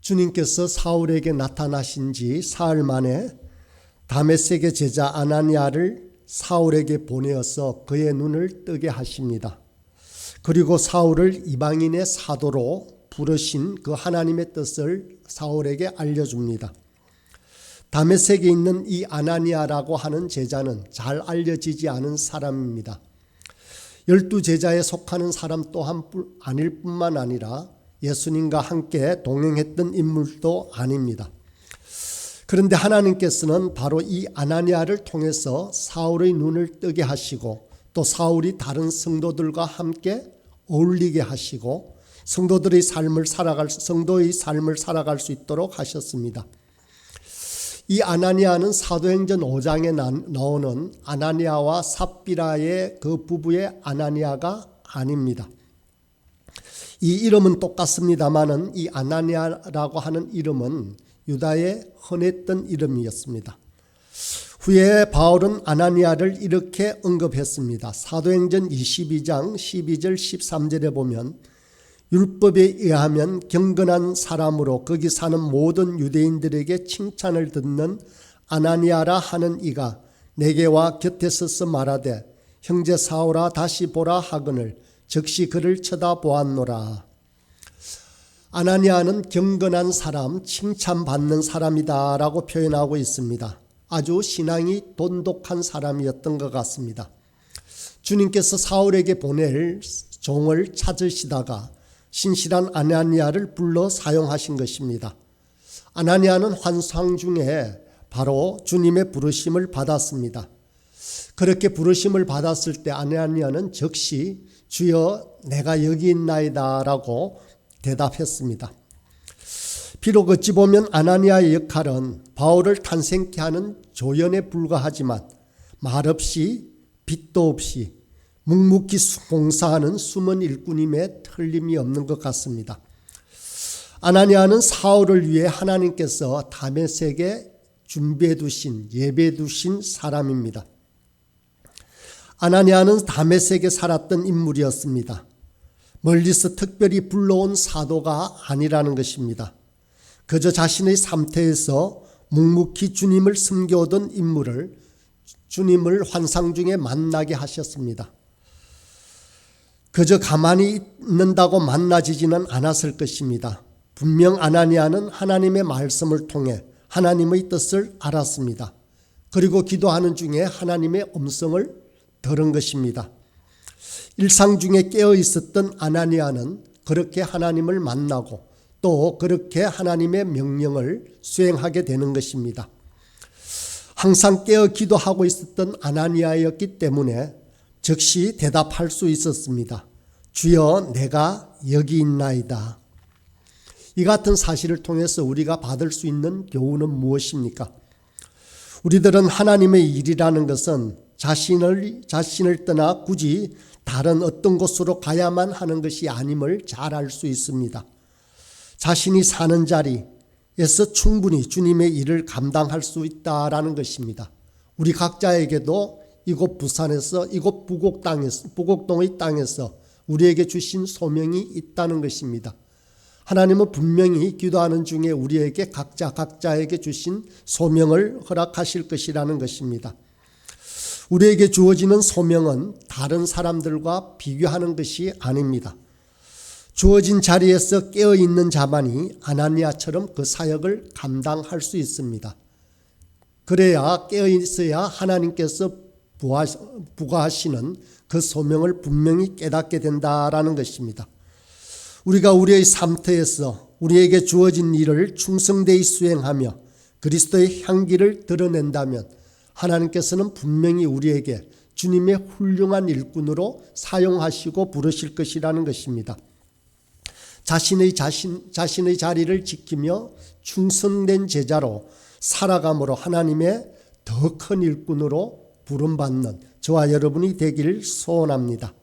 주님께서 사울에게 나타나신 지 사흘 만에 다메섹의 제자 아나니아를 사울에게 보내어서 그의 눈을 뜨게 하십니다. 그리고 사울을 이방인의 사도로 부르신 그 하나님의 뜻을 사울에게 알려줍니다. 다메섹에 있는 이 아나니아라고 하는 제자는 잘 알려지지 않은 사람입니다. 12제자에 속하는 사람 또한 아닐 뿐만 아니라 예수님과 함께 동행했던 인물도 아닙니다. 그런데 하나님께서는 바로 이 아나니아를 통해서 사울의 눈을 뜨게 하시고 또 사울이 다른 성도들과 함께 어울리게 하시고 성도의 삶을 살아갈 수 있도록 하셨습니다. 이 아나니아는 사도행전 5장에 나오는 아나니아와 삽비라의 그 부부의 아나니아가 아닙니다. 이 이름은 똑같습니다만은 이 아나니아라고 하는 이름은 유다의 흔했던 이름이었습니다. 후에 바울은 아나니아를 이렇게 언급했습니다. 사도행전 22장 12절 13절에 보면 율법에 의하면 경건한 사람으로 거기 사는 모든 유대인들에게 칭찬을 듣는 아나니아라 하는 이가 내게 와 곁에 서서 말하되 형제 사울아 다시 보라 하거늘 즉시 그를 쳐다보았노라. 아나니아는 경건한 사람, 칭찬받는 사람이다 라고 표현하고 있습니다. 아주 신앙이 돈독한 사람이었던 것 같습니다. 주님께서 사울에게 보낼 종을 찾으시다가 신실한 아나니아를 불러 사용하신 것입니다. 아나니아는 환상 중에 바로 주님의 부르심을 받았습니다. 그렇게 부르심을 받았을 때 아나니아는 즉시 주여 내가 여기 있나이다 라고 대답했습니다. 비록 어찌 보면 아나니아의 역할은 바울을 탄생케 하는 조연에 불과하지만 말없이 빛도 없이 묵묵히 봉사하는 숨은 일꾼임에 틀림이 없는 것 같습니다. 아나니아는 사울을 위해 하나님께서 다메섹에 준비해 두신 예배해 두신 사람입니다. 아나니아는 다메섹에 살았던 인물이었습니다. 멀리서 특별히 불러온 사도가 아니라는 것입니다. 그저 자신의 삶터에서 묵묵히 주님을 섬겨오던 인물을 주님을 환상 중에 만나게 하셨습니다. 그저 가만히 있는다고 만나지지는 않았을 것입니다. 분명 아나니아는 하나님의 말씀을 통해 하나님의 뜻을 알았습니다. 그리고 기도하는 중에 하나님의 음성을 들은 것입니다. 일상 중에 깨어 있었던 아나니아는 그렇게 하나님을 만나고 또 그렇게 하나님의 명령을 수행하게 되는 것입니다. 항상 깨어 기도하고 있었던 아나니아였기 때문에 즉시 대답할 수 있었습니다. 주여 내가 여기 있나이다. 이 같은 사실을 통해서 우리가 받을 수 있는 교훈은 무엇입니까? 우리들은 하나님의 일이라는 것은 자신을 떠나 굳이 다른 어떤 곳으로 가야만 하는 것이 아님을 잘 알 수 있습니다. 자신이 사는 자리에서 충분히 주님의 일을 감당할 수 있다라는 것입니다. 우리 각자에게도 이곳 부산에서 이곳 부곡동의 땅에서 우리에게 주신 소명이 있다는 것입니다. 하나님은 분명히 기도하는 중에 우리에게 각자에게 주신 소명을 허락하실 것이라는 것입니다. 우리에게 주어지는 소명은 다른 사람들과 비교하는 것이 아닙니다. 주어진 자리에서 깨어있는 자만이 아나니아처럼 그 사역을 감당할 수 있습니다. 그래야 깨어있어야 하나님께서 부과하시는 그 소명을 분명히 깨닫게 된다라는 것입니다. 우리가 우리의 삶터에서 우리에게 주어진 일을 충성되이 수행하며 그리스도의 향기를 드러낸다면 하나님께서는 분명히 우리에게 주님의 훌륭한 일꾼으로 사용하시고 부르실 것이라는 것입니다. 자신의 자리를 지키며 충성된 제자로 살아감으로 하나님의 더 큰 일꾼으로 부름받는 저와 여러분이 되기를 소원합니다.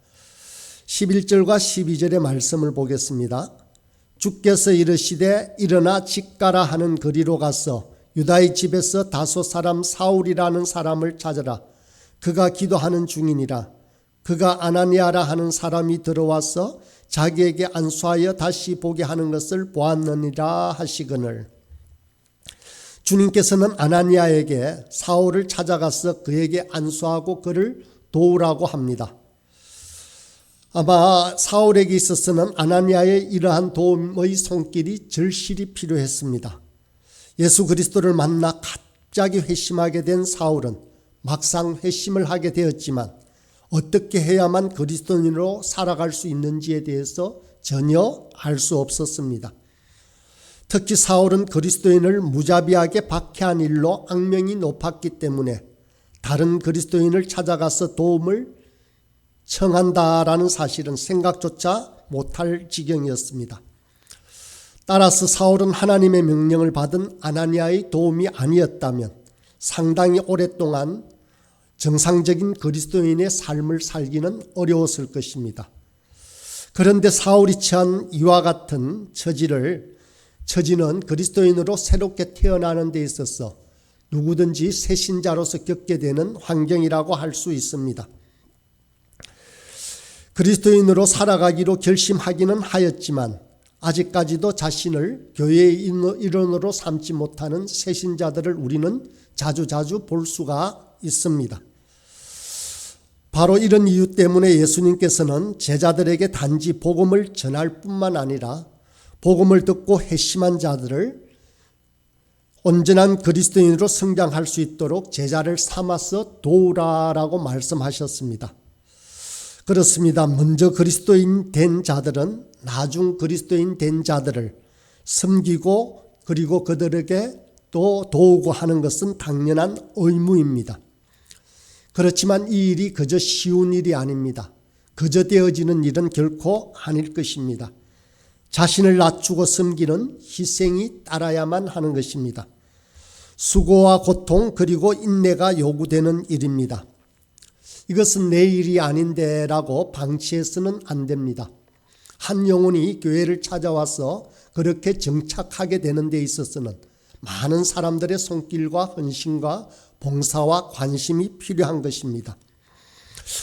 11절과 12절의 말씀을 보겠습니다. 주께서 이르시되 일어나 집 가라 하는 거리로 가서 유다의 집에서 다소 사람 사울이라는 사람을 찾으라. 그가 기도하는 중이니라. 그가 아나니아라 하는 사람이 들어와서 자기에게 안수하여 다시 보게 하는 것을 보았느니라 하시거늘. 주님께서는 아나니아에게 사울을 찾아가서 그에게 안수하고 그를 도우라고 합니다. 아마 사울에게 있어서는 아나니아의 이러한 도움의 손길이 절실히 필요했습니다. 예수 그리스도를 만나 갑자기 회심하게 된 사울은 막상 회심을 하게 되었지만 어떻게 해야만 그리스도인으로 살아갈 수 있는지에 대해서 전혀 알 수 없었습니다. 특히 사울은 그리스도인을 무자비하게 박해한 일로 악명이 높았기 때문에 다른 그리스도인을 찾아가서 도움을 청한다라는 사실은 생각조차 못할 지경이었습니다. 따라서 사울은 하나님의 명령을 받은 아나니아의 도움이 아니었다면 상당히 오랫동안 정상적인 그리스도인의 삶을 살기는 어려웠을 것입니다. 그런데 사울이 처한 이와 같은 처지는 그리스도인으로 새롭게 태어나는 데 있어서 누구든지 새신자로서 겪게 되는 환경이라고 할 수 있습니다. 그리스도인으로 살아가기로 결심하기는 하였지만 아직까지도 자신을 교회의 일원으로 삼지 못하는 새신자들을 우리는 자주 볼 수가 있습니다. 바로 이런 이유 때문에 예수님께서는 제자들에게 단지 복음을 전할 뿐만 아니라 복음을 듣고 회심한 자들을 온전한 그리스도인으로 성장할 수 있도록 제자를 삼아서 도우라라고 말씀하셨습니다. 그렇습니다. 먼저 그리스도인 된 자들은 나중 그리스도인 된 자들을 섬기고 그리고 그들에게 또 도우고 하는 것은 당연한 의무입니다. 그렇지만 이 일이 그저 쉬운 일이 아닙니다. 그저 되어지는 일은 결코 아닐 것입니다. 자신을 낮추고 섬기는 희생이 따라야만 하는 것입니다. 수고와 고통 그리고 인내가 요구되는 일입니다. 이것은 내 일이 아닌데 라고 방치해서는 안 됩니다. 한 영혼이 교회를 찾아와서 그렇게 정착하게 되는 데 있어서는 많은 사람들의 손길과 헌신과 봉사와 관심이 필요한 것입니다.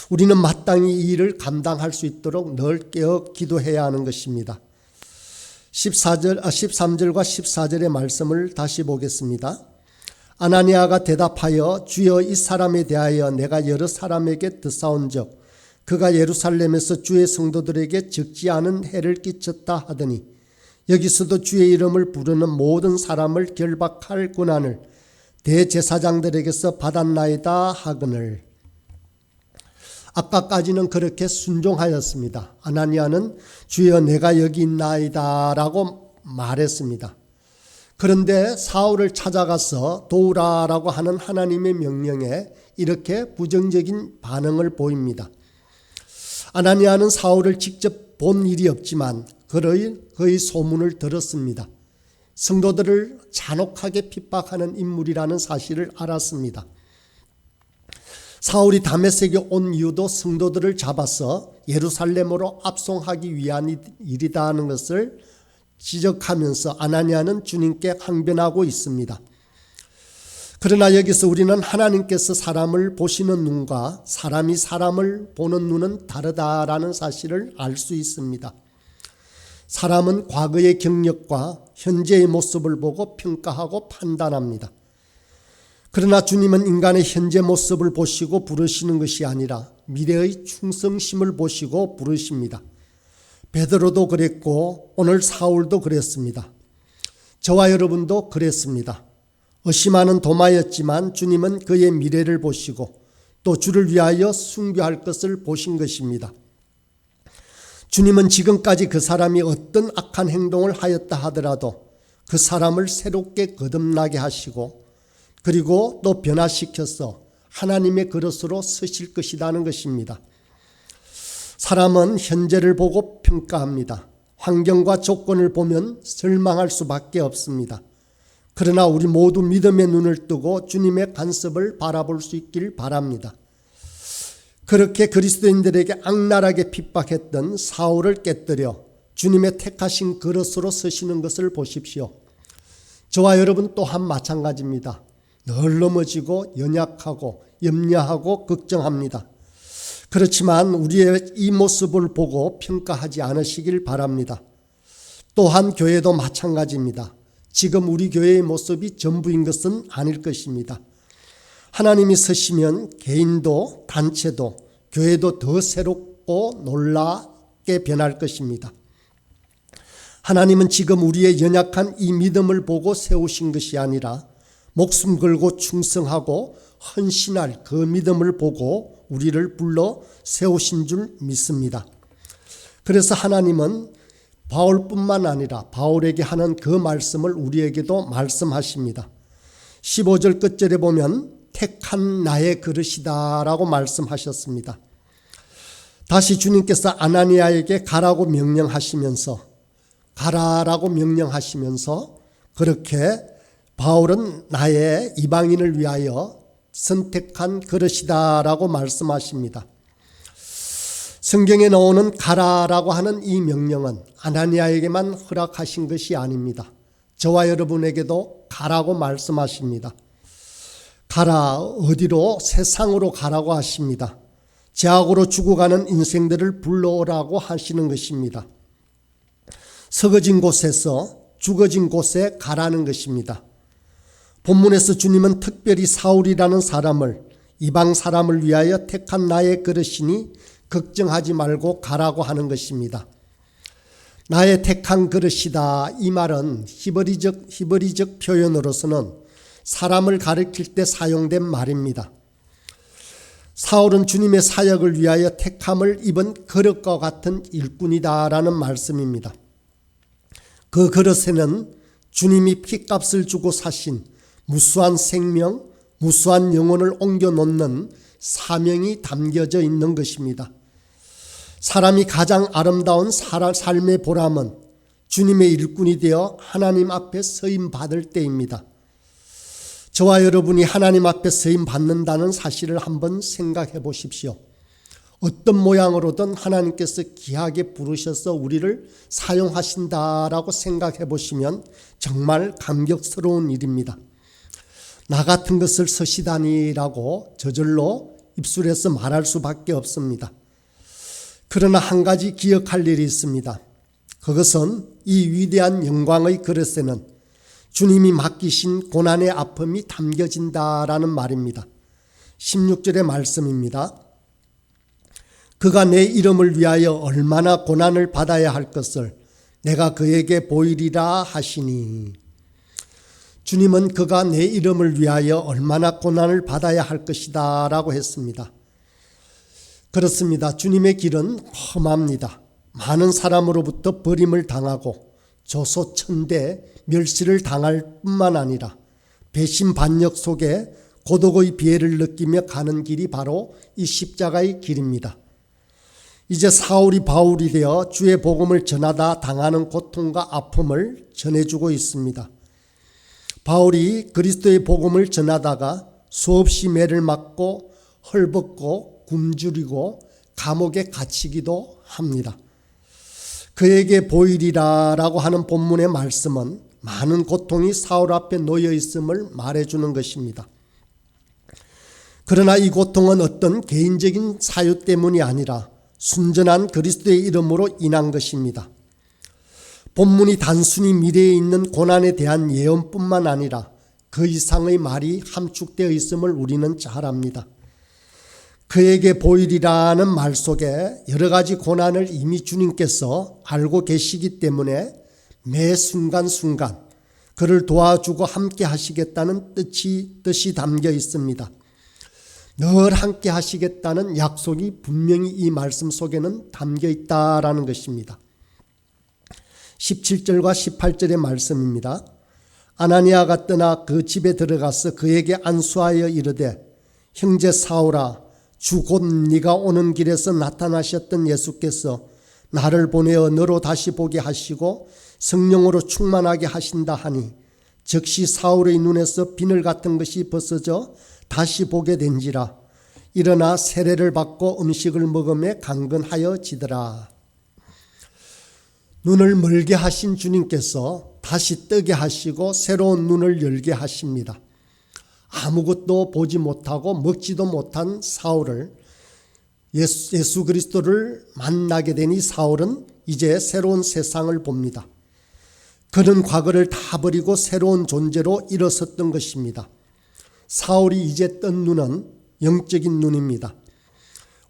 우리는 마땅히 이 일을 감당할 수 있도록 늘 깨어 기도해야 하는 것입니다. 13절과 14절의 말씀을 다시 보겠습니다. 아나니아가 대답하여 주여 이 사람에 대하여 내가 여러 사람에게 듣사온즉 그가 예루살렘에서 주의 성도들에게 적지 않은 해를 끼쳤다 하더니 여기서도 주의 이름을 부르는 모든 사람을 결박할 권한을 대제사장들에게서 받았나이다 하거늘. 아까까지는 그렇게 순종하였습니다. 아나니아는 주여 내가 여기 있나이다 라고 말했습니다. 그런데 사울을 찾아가서 도우라라고 하는 하나님의 명령에 이렇게 부정적인 반응을 보입니다. 아나니아는 사울을 직접 본 일이 없지만 그의 소문을 들었습니다. 성도들을 잔혹하게 핍박하는 인물이라는 사실을 알았습니다. 사울이 다메섹에 온 이유도 성도들을 잡아서 예루살렘으로 압송하기 위한 일이다 하는 것을 지적하면서 아나니아는 주님께 항변하고 있습니다. 그러나 여기서 우리는 하나님께서 사람을 보시는 눈과 사람이 사람을 보는 눈은 다르다라는 사실을 알 수 있습니다. 사람은 과거의 경력과 현재의 모습을 보고 평가하고 판단합니다. 그러나 주님은 인간의 현재 모습을 보시고 부르시는 것이 아니라 미래의 충성심을 보시고 부르십니다. 베드로도 그랬고 오늘 사울도 그랬습니다. 저와 여러분도 그랬습니다. 의심하는 도마였지만 주님은 그의 미래를 보시고 또 주를 위하여 순교할 것을 보신 것입니다. 주님은 지금까지 그 사람이 어떤 악한 행동을 하였다 하더라도 그 사람을 새롭게 거듭나게 하시고 그리고 또 변화시켜서 하나님의 그릇으로 서실 것이라는 것입니다. 사람은 현재를 보고 평가합니다. 환경과 조건을 보면 절망할 수밖에 없습니다. 그러나 우리 모두 믿음의 눈을 뜨고 주님의 간섭을 바라볼 수 있길 바랍니다. 그렇게 그리스도인들에게 악랄하게 핍박했던 사울을 깨뜨려 주님의 택하신 그릇으로 서시는 것을 보십시오. 저와 여러분 또한 마찬가지입니다. 늘 넘어지고 연약하고 염려하고 걱정합니다. 그렇지만 우리의 이 모습을 보고 평가하지 않으시길 바랍니다. 또한 교회도 마찬가지입니다. 지금 우리 교회의 모습이 전부인 것은 아닐 것입니다. 하나님이 쓰시면 개인도 단체도 교회도 더 새롭고 놀랍게 변할 것입니다. 하나님은 지금 우리의 연약한 이 믿음을 보고 세우신 것이 아니라 목숨 걸고 충성하고 헌신할 그 믿음을 보고 우리를 불러 세우신 줄 믿습니다. 그래서 하나님은 바울뿐만 아니라 바울에게 하는 그 말씀을 우리에게도 말씀하십니다. 15절 끝절에 보면 택한 나의 그릇이다 라고 말씀하셨습니다. 다시 주님께서 아나니아에게 가라고 명령하시면서 그렇게 바울은 나의 이방인을 위하여 선택한 그릇이다 라고 말씀하십니다. 성경에 나오는 가라라고 하는 이 명령은 아나니아에게만 허락하신 것이 아닙니다. 저와 여러분에게도 가라고 말씀하십니다. 가라, 어디로? 세상으로 가라고 하십니다. 죄악으로 죽어가는 인생들을 불러오라고 하시는 것입니다. 썩어진 곳에서 죽어진 곳에 가라는 것입니다. 본문에서 주님은 특별히 사울이라는 사람을 이방 사람을 위하여 택한 나의 그릇이니 걱정하지 말고 가라고 하는 것입니다. 나의 택한 그릇이다. 이 말은 히브리적 표현으로서는 사람을 가리킬 때 사용된 말입니다. 사울은 주님의 사역을 위하여 택함을 입은 그릇과 같은 일꾼이다라는 말씀입니다. 그 그릇에는 주님이 핏값을 주고 사신 무수한 생명, 무수한 영혼을 옮겨놓는 사명이 담겨져 있는 것입니다. 사람이 가장 아름다운 삶의 보람은 주님의 일꾼이 되어 하나님 앞에 서임 받을 때입니다. 저와 여러분이 하나님 앞에 서임 받는다는 사실을 한번 생각해 보십시오. 어떤 모양으로든 하나님께서 귀하게 부르셔서 우리를 사용하신다라고 생각해 보시면 정말 감격스러운 일입니다. 나 같은 것을 쓰시다니라고 저절로 입술에서 말할 수밖에 없습니다. 그러나 한 가지 기억할 일이 있습니다. 그것은 이 위대한 영광의 그릇에는 주님이 맡기신 고난의 아픔이 담겨진다라는 말입니다. 16절의 말씀입니다. 그가 내 이름을 위하여 얼마나 고난을 받아야 할 것을 내가 그에게 보이리라 하시니, 주님은 그가 내 이름을 위하여 얼마나 고난을 받아야 할 것이다 라고 했습니다. 그렇습니다. 주님의 길은 험합니다. 많은 사람으로부터 버림을 당하고 조소천대 멸시를 당할 뿐만 아니라 배신반역 속에 고독의 비애를 느끼며 가는 길이 바로 이 십자가의 길입니다. 이제 사울이 바울이 되어 주의 복음을 전하다 당하는 고통과 아픔을 전해주고 있습니다. 바울이 그리스도의 복음을 전하다가 수없이 매를 맞고 헐벗고 굶주리고 감옥에 갇히기도 합니다. 그에게 보이리라 라고 하는 본문의 말씀은 많은 고통이 사울 앞에 놓여 있음을 말해주는 것입니다. 그러나 이 고통은 어떤 개인적인 사유 때문이 아니라 순전한 그리스도의 이름으로 인한 것입니다. 본문이 단순히 미래에 있는 고난에 대한 예언뿐만 아니라 그 이상의 말이 함축되어 있음을 우리는 잘 압니다. 그에게 보이리라는 말 속에 여러 가지 고난을 이미 주님께서 알고 계시기 때문에 매 순간순간 그를 도와주고 함께 하시겠다는 뜻이 담겨 있습니다. 늘 함께 하시겠다는 약속이 분명히 이 말씀 속에는 담겨 있다라는 것입니다. 17절과 18절의 말씀입니다. 아나니아가 떠나 그 집에 들어가서 그에게 안수하여 이르되, 형제 사울아, 주 곧 네가 오는 길에서 나타나셨던 예수께서 나를 보내어 너로 다시 보게 하시고 성령으로 충만하게 하신다 하니, 즉시 사울의 눈에서 비늘 같은 것이 벗어져 다시 보게 된지라. 일어나 세례를 받고 음식을 먹으며 강건하여지더라. 눈을 멀게 하신 주님께서 다시 뜨게 하시고 새로운 눈을 열게 하십니다. 아무것도 보지 못하고 먹지도 못한 사울을 예수 그리스도를 만나게 되니 사울은 이제 새로운 세상을 봅니다. 그는 과거를 다 버리고 새로운 존재로 일어섰던 것입니다. 사울이 이제 뜬 눈은 영적인 눈입니다.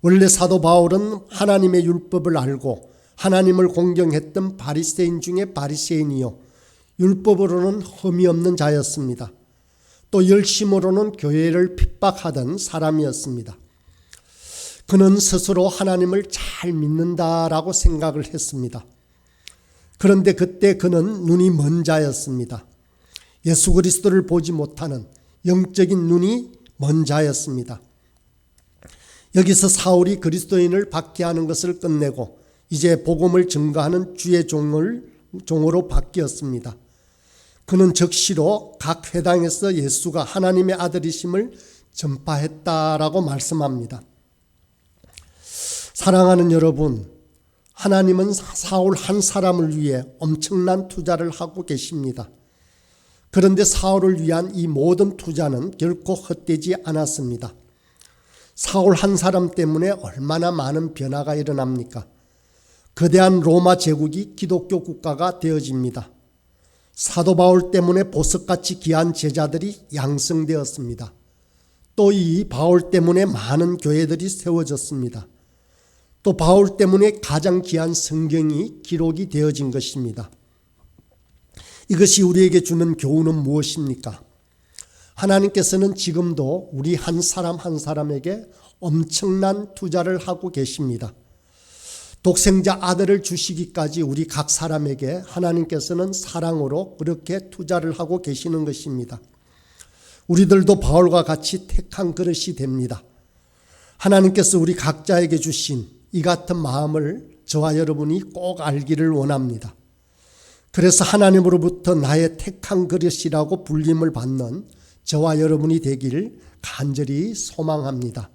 원래 사도 바울은 하나님의 율법을 알고 하나님을 공경했던 바리새인 중에 바리새인이요, 율법으로는 흠이 없는 자였습니다. 또 열심으로는 교회를 핍박하던 사람이었습니다. 그는 스스로 하나님을 잘 믿는다라고 생각을 했습니다. 그런데 그때 그는 눈이 먼 자였습니다. 예수 그리스도를 보지 못하는 영적인 눈이 먼 자였습니다. 여기서 사울이 그리스도인을 박해하는 것을 끝내고 이제 복음을 증거하는 주의 종으로 바뀌었습니다. 그는 즉시로 각 회당에서 예수가 하나님의 아들이심을 전파했다라고 말씀합니다. 사랑하는 여러분, 하나님은 사울 한 사람을 위해 엄청난 투자를 하고 계십니다. 그런데 사울을 위한 이 모든 투자는 결코 헛되지 않았습니다. 사울 한 사람 때문에 얼마나 많은 변화가 일어납니까? 거대한 로마 제국이 기독교 국가가 되어집니다. 사도 바울 때문에 보석같이 귀한 제자들이 양성되었습니다. 또 이 바울 때문에 많은 교회들이 세워졌습니다. 또 바울 때문에 가장 귀한 성경이 기록이 되어진 것입니다. 이것이 우리에게 주는 교훈은 무엇입니까? 하나님께서는 지금도 우리 한 사람 한 사람에게 엄청난 투자를 하고 계십니다. 독생자 아들을 주시기까지 우리 각 사람에게 하나님께서는 사랑으로 그렇게 투자를 하고 계시는 것입니다. 우리들도 바울과 같이 택한 그릇이 됩니다. 하나님께서 우리 각자에게 주신 이 같은 마음을 저와 여러분이 꼭 알기를 원합니다. 그래서 하나님으로부터 나의 택한 그릇이라고 불림을 받는 저와 여러분이 되기를 간절히 소망합니다.